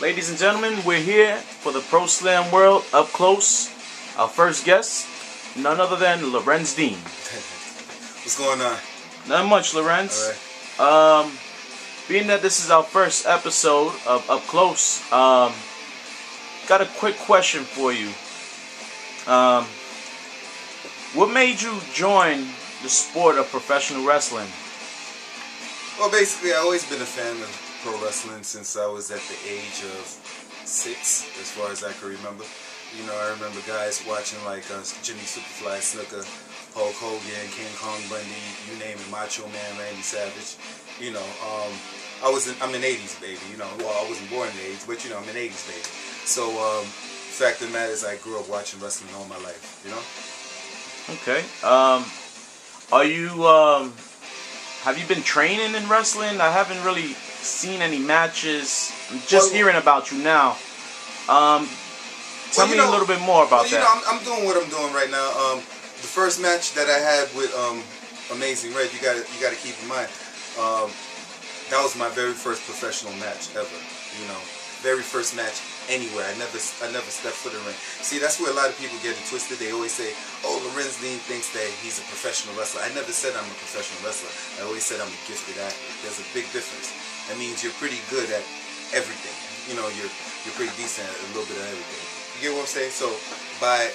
Ladies and gentlemen, we're here for the ProSlamWorld up close. Our first guest, none other than Larenz Dean. What's going on? Not much, Larenz. All right. Being that this is our first episode of Up Close, got a quick question for you. What made you join the sport of professional wrestling? Well, basically, I've always been a fan of pro wrestling since I was at the age of 6, as far as I can remember. You know, I remember guys watching like Jimmy Superfly Snuka, Hulk Hogan, King Kong Bundy, you name it, Macho Man, Randy Savage. You know, I'm an 80s baby. You know, well, I wasn't born in the 80s, but you know, I'm an 80s baby. So, fact of the matter is, I grew up watching wrestling all my life. You know. Okay. Are you have you been training in wrestling? I haven't really seen any matches. I'm just hearing about you now. Tell me a little bit more about that. You know, I'm doing what I'm doing right now. The first match that I had with Amazing Red, you gotta keep in mind, that was my very first professional match ever. You know, very first match anywhere. I never stepped foot in the ring. See, that's where a lot of people get it twisted. They always say, "Oh, Larenz Dean thinks that he's a professional wrestler." I never said I'm a professional wrestler. I always said I'm a gifted athlete. There's a big difference. That means you're pretty good at everything. You know, you're pretty decent at a little bit of everything. You get what I'm saying? So by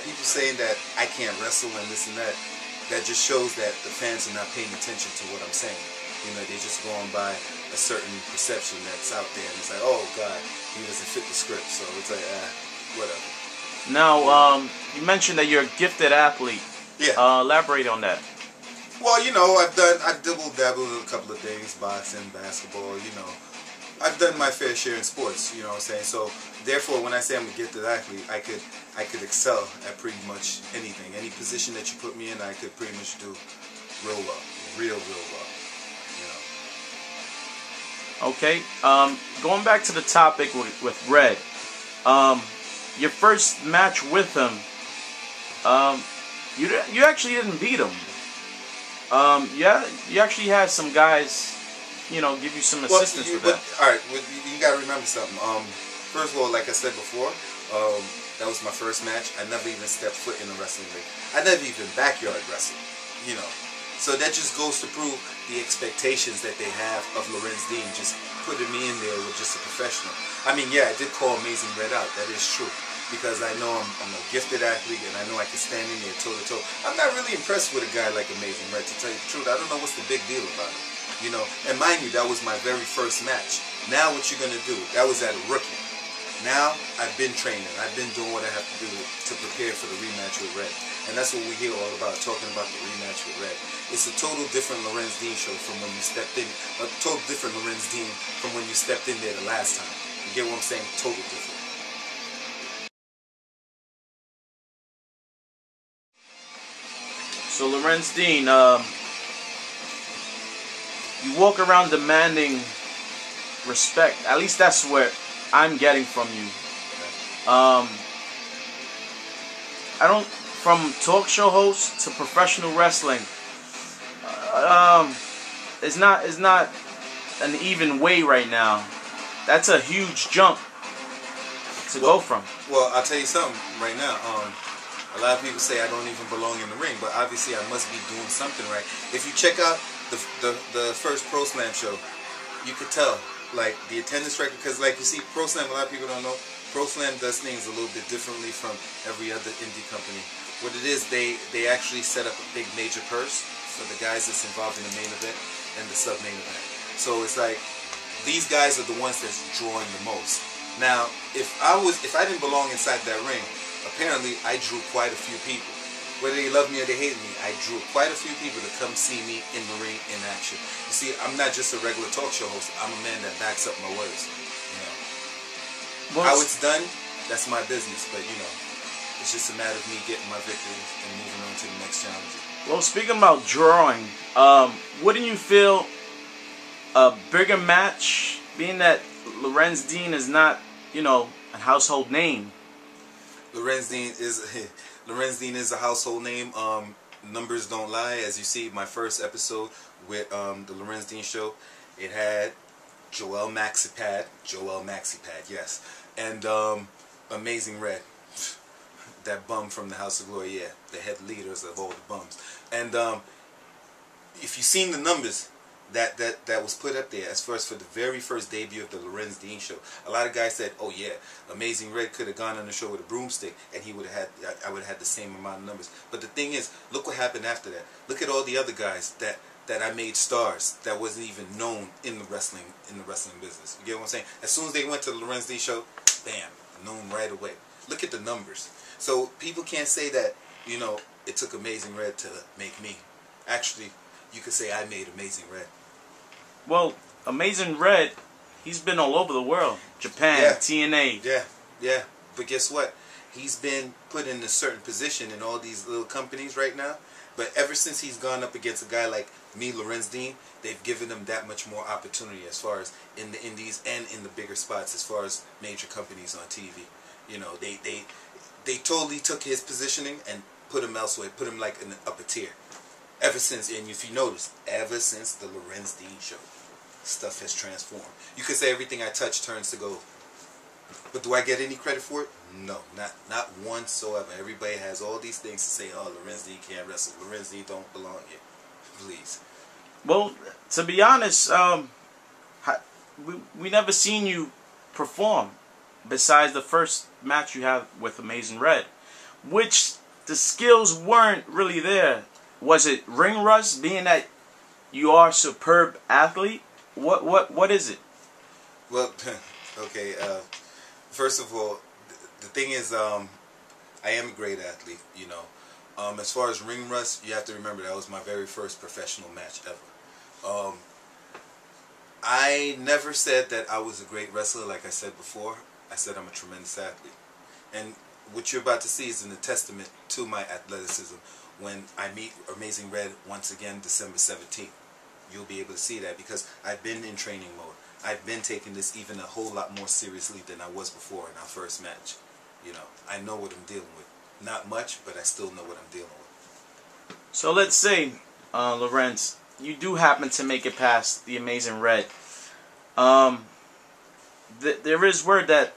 people saying that I can't wrestle and this and that, that just shows that the fans are not paying attention to what I'm saying. You know, they're just going by a certain perception that's out there, and it's like, oh God, he doesn't fit the script. So it's like, whatever. Now, you mentioned that you're a gifted athlete. Yeah. Elaborate on that. Well, you know, I've dabbled in a couple of things, boxing, basketball. You know, I've done my fair share in sports. You know what I'm saying? So therefore, when I say I'm a gifted athlete, I could excel at pretty much anything. Any position that you put me in, I could pretty much do real well, real well. Okay, going back to the topic with Red, your first match with him, you actually didn't beat him. Yeah, you actually had some guys, you know, give you some assistance with that. All right, you gotta remember something. First of all, like I said before, that was my first match. I never even stepped foot in a wrestling ring. I never even backyard wrestled. You know. So that just goes to prove the expectations that they have of Larenz Dean, just putting me in there with just a professional. I mean, yeah, I did call Amazing Red out. That is true. Because I know I'm a gifted athlete, and I know I can stand in there toe-to-toe. I'm not really impressed with a guy like Amazing Red, to tell you the truth. I don't know what's the big deal about it. You know, and mind you, that was my very first match. Now what you're going to do, that was at a rookie. Now, I've been training. I've been doing what I have to do to prepare for the rematch with Red. And that's what we hear all about, talking about the rematch with Red. It's a total different Larenz Dean show from when you stepped in. A total different Larenz Dean from when you stepped in there the last time. You get what I'm saying? Total different. So Larenz Dean, you walk around demanding respect. At least that's what I'm getting from you. From talk show host to professional wrestling, it's not an even way right now. That's a huge jump to go from. Well, I'll tell you something right now. A lot of people say I don't even belong in the ring, but obviously I must be doing something right. If you check out the first Pro Slam show, you could tell, like, the attendance record, because like you see, Pro Slam, a lot of people don't know, Pro Slam does things a little bit differently from every other indie company. What it is, they actually set up a big major purse for the guys that's involved in the main event and the sub-main event. So it's like, these guys are the ones that's drawing the most. Now, if I didn't belong inside that ring, apparently I drew quite a few people. Whether they love me or they hate me, I drew quite a few people to come see me in the ring in action. You see, I'm not just a regular talk show host. I'm a man that backs up my words. You know, how it's done, that's my business. But you know, it's just a matter of me getting my victories and moving on to the next challenge. Well, speaking about drawing, wouldn't you feel a bigger match, being that Larenz Dean is not, you know, a household name? Larenz Dean is a household name. Numbers don't lie. As you see, my first episode with the Larenz Dean show, it had Joel Maxipad, yes, and Amazing Red, that bum from the House of Glory, yeah, the head leaders of all the bums. And if you've seen the numbers that was put up there as far as for the very first debut of the Larenz Dean show, a lot of guys said, oh yeah, Amazing Red could have gone on the show with a broomstick and he would have had, I would have had the same amount of numbers. But the thing is, look what happened after that. Look at all the other guys that I made stars that wasn't even known in the wrestling business. You get what I'm saying? As soon as they went to the Larenz Dean show, bam, known right away. Look at the numbers. So people can't say that, you know, it took Amazing Red to make me. Actually, you could say I made Amazing Red. Well, Amazing Red, he's been all over the world. Japan, yeah. TNA. Yeah. But guess what? He's been put in a certain position in all these little companies right now. But ever since he's gone up against a guy like me, Larenz Dean, they've given him that much more opportunity as far as in the indies and in the bigger spots as far as major companies on TV. You know, they totally took his positioning and put him elsewhere, put him like in the upper tier. Ever since, and if you notice, ever since the Larenz Dean show, stuff has transformed. You could say everything I touch turns to gold. But do I get any credit for it? No, not whatsoever. Everybody has all these things to say, oh, Larenz Dean can't wrestle. Larenz Dean don't belong here. Please. Well, to be honest, we never seen you perform besides the first match you had with Amazing Red, which the skills weren't really there. Was it ring rust, being that you are a superb athlete? What is it? Well, okay, first of all, the thing is, I am a great athlete, you know. As far as ring rust, you have to remember that was my very first professional match ever. I never said that I was a great wrestler, like I said before. I said I'm a tremendous athlete. And what you're about to see is a testament to my athleticism when I meet Amazing Red once again December 17th. You'll be able to see that because I've been in training mode. I've been taking this even a whole lot more seriously than I was before in our first match. You know, I know what I'm dealing with. Not much, but I still know what I'm dealing with. So let's say, Larenz, you do happen to make it past the Amazing Red. There is word that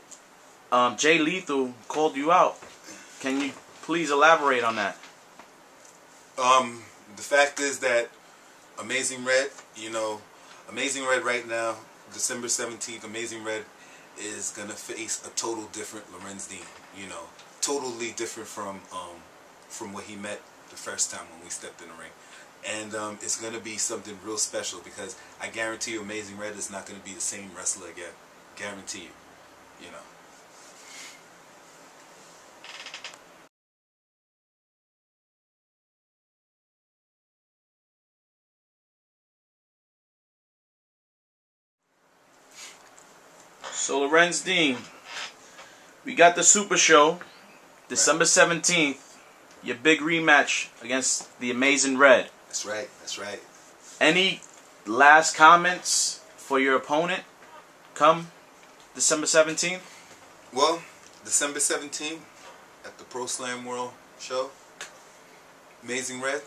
Jay Lethal called you out. Can you please elaborate on that? The fact is that Amazing Red, you know, Amazing Red right now, December 17th, Amazing Red is going to face a total different Larenz Dean, you know, totally different from what he met the first time when we stepped in the ring. And it's going to be something real special because I guarantee you Amazing Red is not going to be the same wrestler again. Guarantee you, you know. So Larenz Dean, we got the Super Show, December 17th, your big rematch against the Amazing Red. That's right, that's right. Any last comments for your opponent come December 17th? Well, December 17th at the ProSlamWorld show, Amazing Red,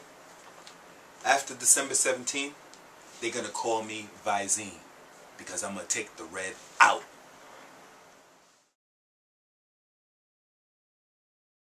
after December 17th, they're going to call me Visine because I'm going to take the red out.